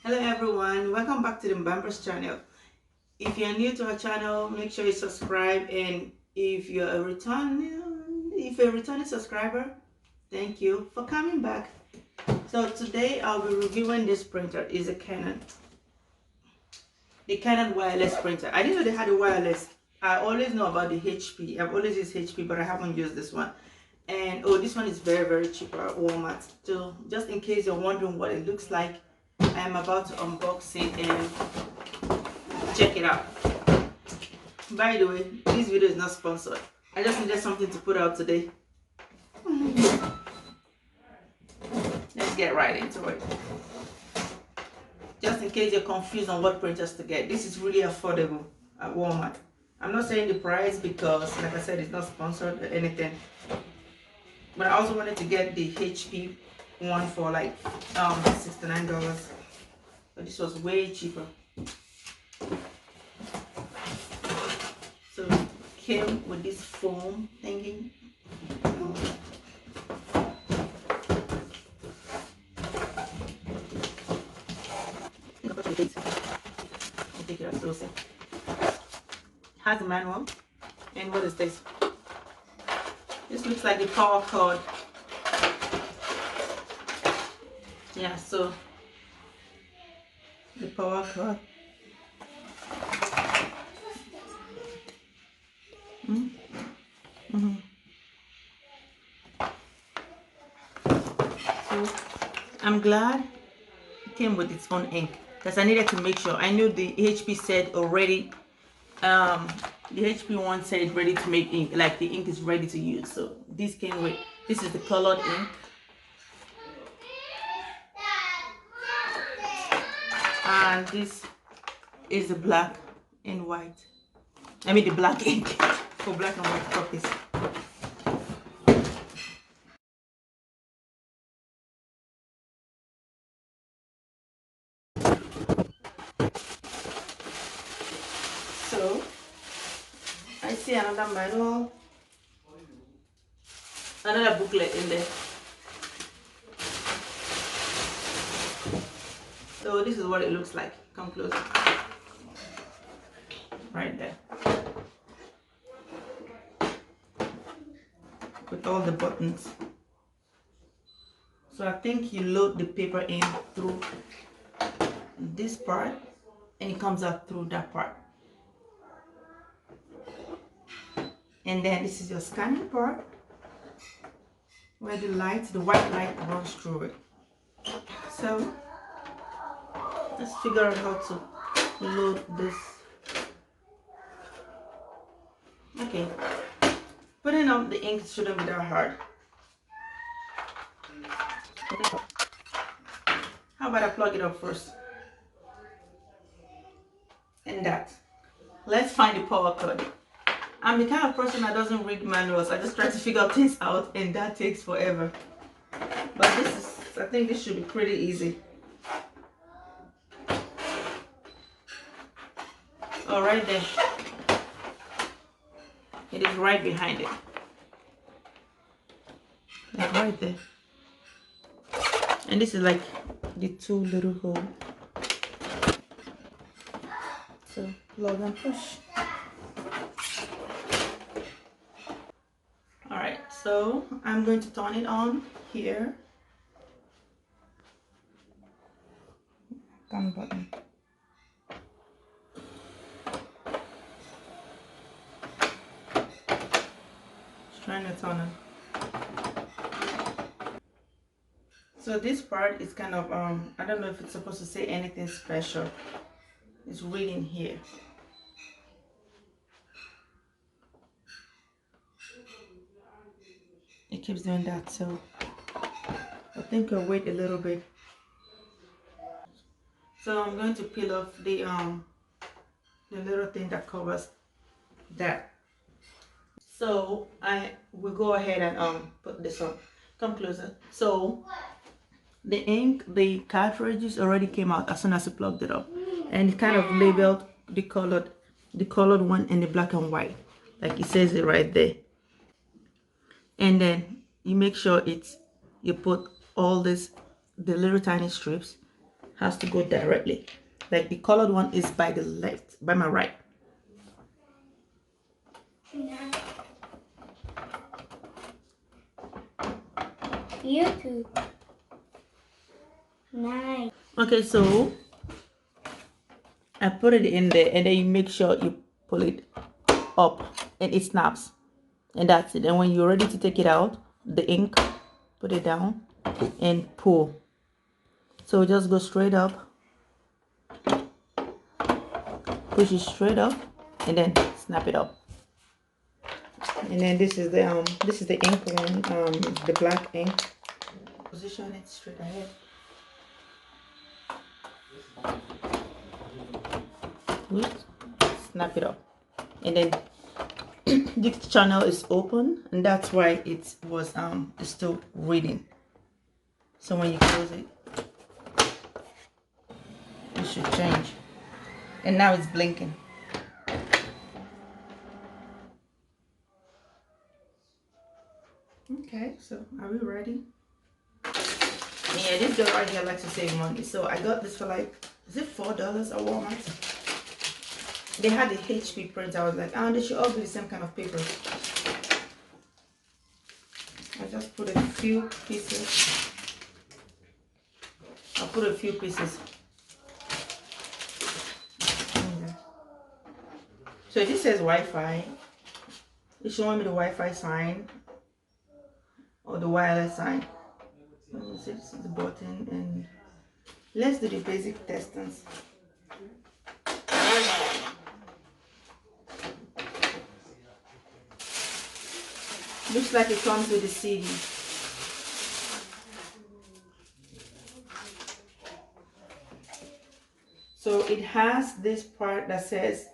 Hello everyone, welcome back to the Mbambers channel. If you're new to our channel, make sure you subscribe, and if you're a returning subscriber, thank you for coming back. So today I'll be reviewing this printer. Is a the Canon wireless printer. I didn't know they had a wireless. I always know about the HP. I've always used HP, but I haven't used this one. And oh, this one is very cheap at Walmart. So just in case you're wondering what it looks like, I am about to unbox it and check it out. By the way, this video is not sponsored. I just needed something to put out today. Let's get right into it. Just in case you're confused on what printers to get, this is really affordable at Walmart. I'm not saying the price because, like I said, it's not sponsored or anything. But I also wanted to get the HP one for like $69. But this was way cheaper. So it came with this foam thingy. Take it out closer. Has a manual. And what is this? This looks like the power cord. Yeah, so the power cord. So I'm glad it came with its own ink, because I needed to make sure. I knew the HP said already, the HP one said it's ready to make ink, like the ink is ready to use. So this came with, this is the colored ink. And this is the black and white. I mean the black ink for black and white copies. So I see another manual, another booklet in there. So this is what it looks like. Come closer. Right there. With all the buttons. So I think you load the paper in through this part and it comes out through that part. And then this is your scanning part where the white light runs through it. So let's figure out how to load this. Okay, putting up the ink shouldn't be that hard. How about I plug it up first? And that. Let's find the power cord. I'm the kind of person that doesn't read manuals. I just try to figure things out, and that takes forever. But I think this should be pretty easy. Oh, right there. It is right behind it. Like right there. And this is like the two little holes. So plug and push. Alright, so I'm going to turn it on here. Down button. Just trying to turn it. So this part is kind of I don't know if it's supposed to say anything special. It's reading here. It keeps doing that, so I think I'll wait a little bit. So I'm going to peel off the little thing that covers that. So I will go ahead and put this on. Come closer. So the ink, the cartridges already came out as soon as I plugged it up, and it kind of labeled the colored one and the black and white, like it says it right there. And then you make sure you put all this, the little tiny strips, has to go directly. Like the colored one is by the left, by my right. YouTube. Nice. Okay, so I put it in there, and then you make sure you pull it up and it snaps, and that's it. And when you're ready to take it out, the ink, put it down and pull. So just go straight up, push it straight up, and then snap it up. And then this is the ink one, the black ink. Position it straight ahead. Oops. Snap it up, and then this channel is open, and that's why it was it's still reading. So when you close it, it should change, and now it's blinking. Okay, so are we ready? Yeah, this girl right here likes to save money, so I got this for like, is it $4 at Walmart? They had the HP print. I was like, oh, they should all be the same kind of paper. I just put a few pieces. I'll put a few pieces. So this says Wi-Fi. It's showing me the Wi-Fi sign or the wireless sign. This is the button, and let's do the basic testings. Looks like it comes with a CD. So it has this part that says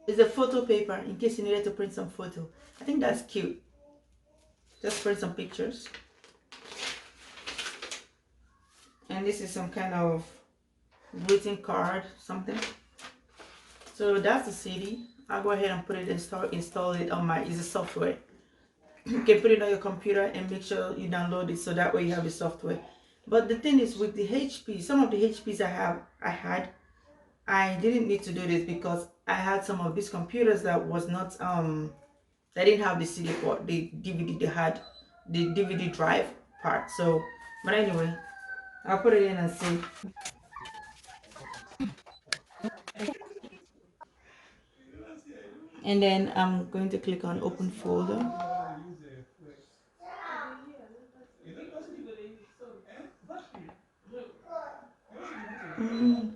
it's a photo paper in case you needed to print some photo. I think that's cute. Just print some pictures. And this is some kind of greeting card, something. So that's the CD. I'll go ahead and put it install it on it's a software. You can put it on your computer and make sure you download it, so that way you have the software. But the thing is, with the HP, some of the HPs I didn't need to do this because I had some of these computers that was not they didn't have the CD port, the DVD. They had the DVD drive part. So, but anyway, I'll put it in and see. And then I'm going to click on open folder.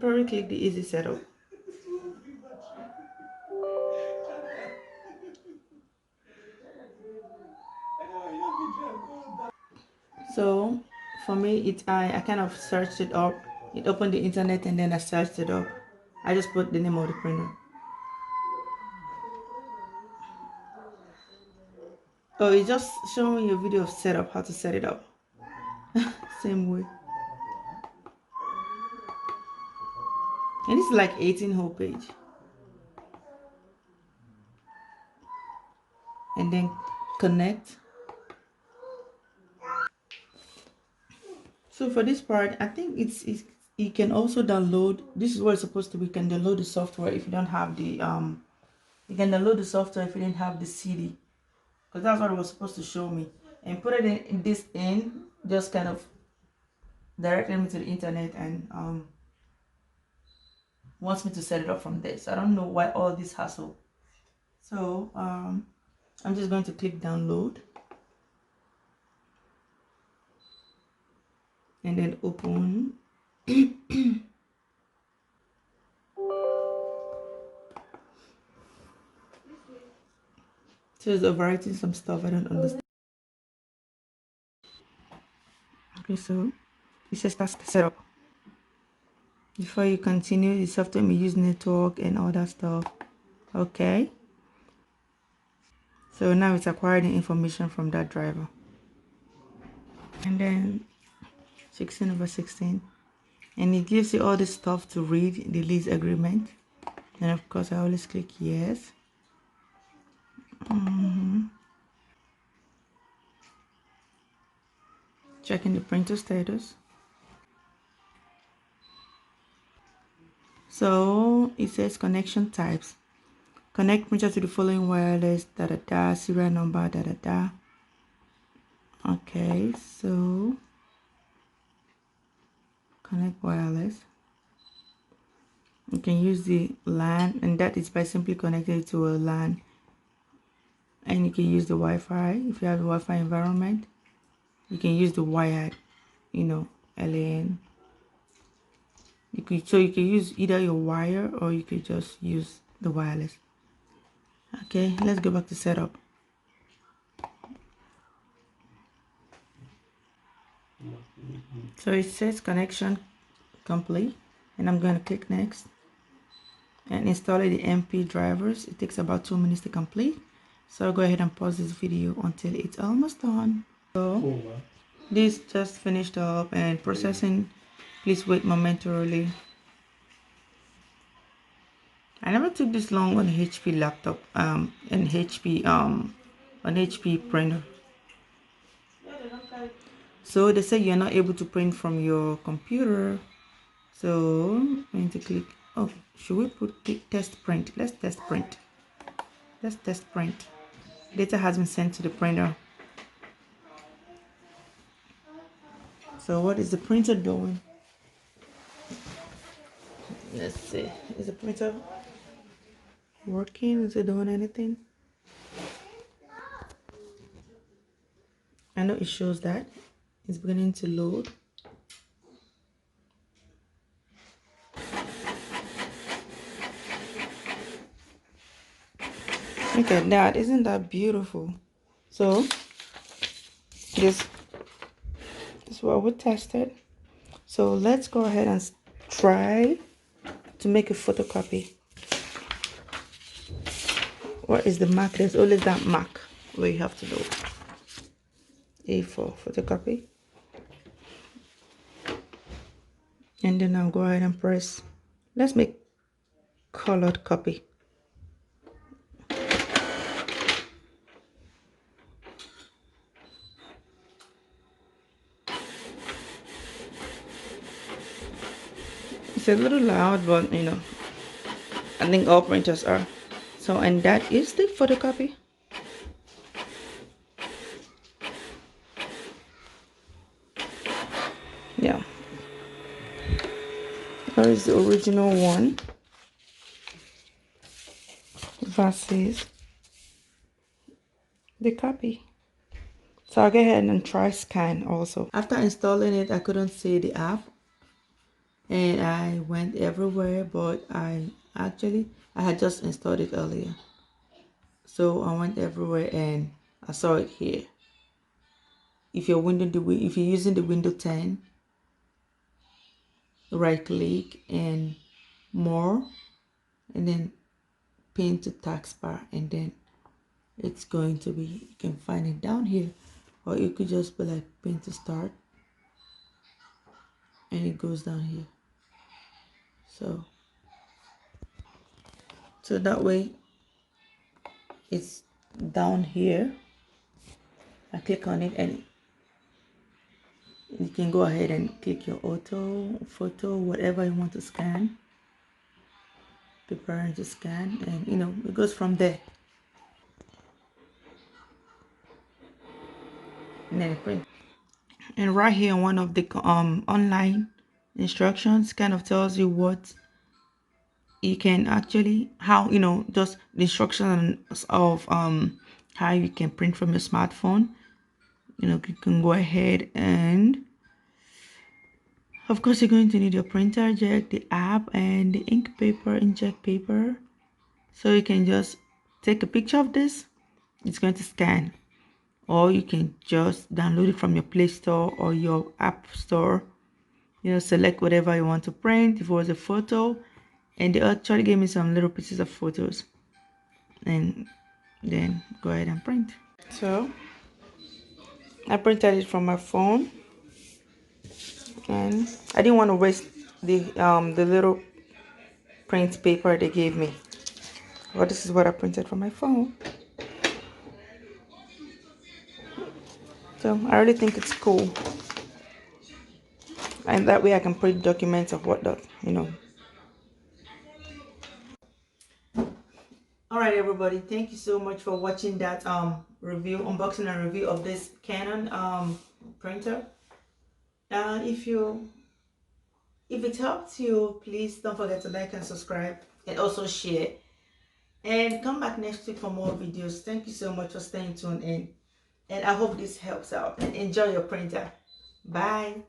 Probably click the easy setup. So for me, I kind of searched it up. It opened the internet, and then I searched it up. I just put the name of the printer. Oh, it's just showing you a video of setup, how to set it up. Same way. And it's like 18 whole page. And then connect. So for this part, I think it's you can also download. This is what it's supposed to be. You can download the software if you don't have the you can download the software if you didn't have the CD, because that's what it was supposed to show me, and put it in this just kind of directed me to the internet, and wants me to set it up from there. So I don't know why all this hassle. So I'm just going to click download and then open. So it's overwriting some stuff I don't understand. Okay, so it says task setup. Before you continue, the software may use network and all that stuff. Okay. So now it's acquiring information from that driver. And then 16/16. And it gives you all this stuff to read, the lease agreement. And of course, I always click yes. Checking the printer status. So it says connection types. Connect printer to the following wireless, da da da, serial number, da da da. Okay, so connect wireless. You can use the LAN, and that is by simply connecting it to a LAN. And you can use the Wi-Fi if you have a Wi-Fi environment. You can use the wired, LAN. You can use either your wire or you could just use the wireless. Okay, let's go back to setup. So it says connection complete, and I'm going to click next and install the MP drivers. It takes about 2 minutes to complete, so I'll go ahead and pause this video until it's almost done. So this just finished up and processing. Please wait momentarily. I never took this long on a HP laptop, an HP printer. So they say you're not able to print from your computer. So I'm going to click. Oh, should we click test print? Let's test print. Let's test print. Data has been sent to the printer. So what is the printer doing? Let's see. Is the printer working? Is it doing anything? I know it shows that it's beginning to load. Look at that. Isn't that beautiful? So this is what we tested. So let's go ahead and try to make a photocopy. What is the mark? There's always that mark where you have to do A for photocopy. And then I'll go ahead and press. Let's make colored copy. It's a little loud, but I think all printers are. So, and that is the photocopy. Yeah. There is the original one versus the copy. So I'll go ahead and try scan also. After installing it, I couldn't see the app. And I went everywhere, but I had just installed it earlier. So I went everywhere and I saw it here. If you're using the Windows 10, right click and more, and then pin to taskbar, and then it's going to be, you can find it down here, or you could just be like pin to start, and it goes down here. So that way it's down here. I click on it and you can go ahead and click your auto, photo, whatever you want to scan, preparing to scan, and it goes from there. And then print. And right here, one of the online instructions kind of tells you what you can actually, how, just the instructions of how you can print from your smartphone. You can go ahead and, of course, you're going to need your printer jack, the app, and the ink paper, inkjet paper. So you can just take a picture of this. It's going to scan. Or you can just download it from your Play Store or your App Store. Select whatever you want to print. If it was a photo, and they actually gave me some little pieces of photos, and then go ahead and print. So I printed it from my phone, and I didn't want to waste the little print paper they gave me. Well, this is what I printed from my phone. So I really think it's cool, and that way I can print documents of whatnot, everybody, thank you so much for watching that review, unboxing and review of this Canon printer. If it helped you, please don't forget to like and subscribe and also share. And come back next week for more videos. Thank you so much for staying tuned in. And I hope this helps out. And enjoy your printer. Bye.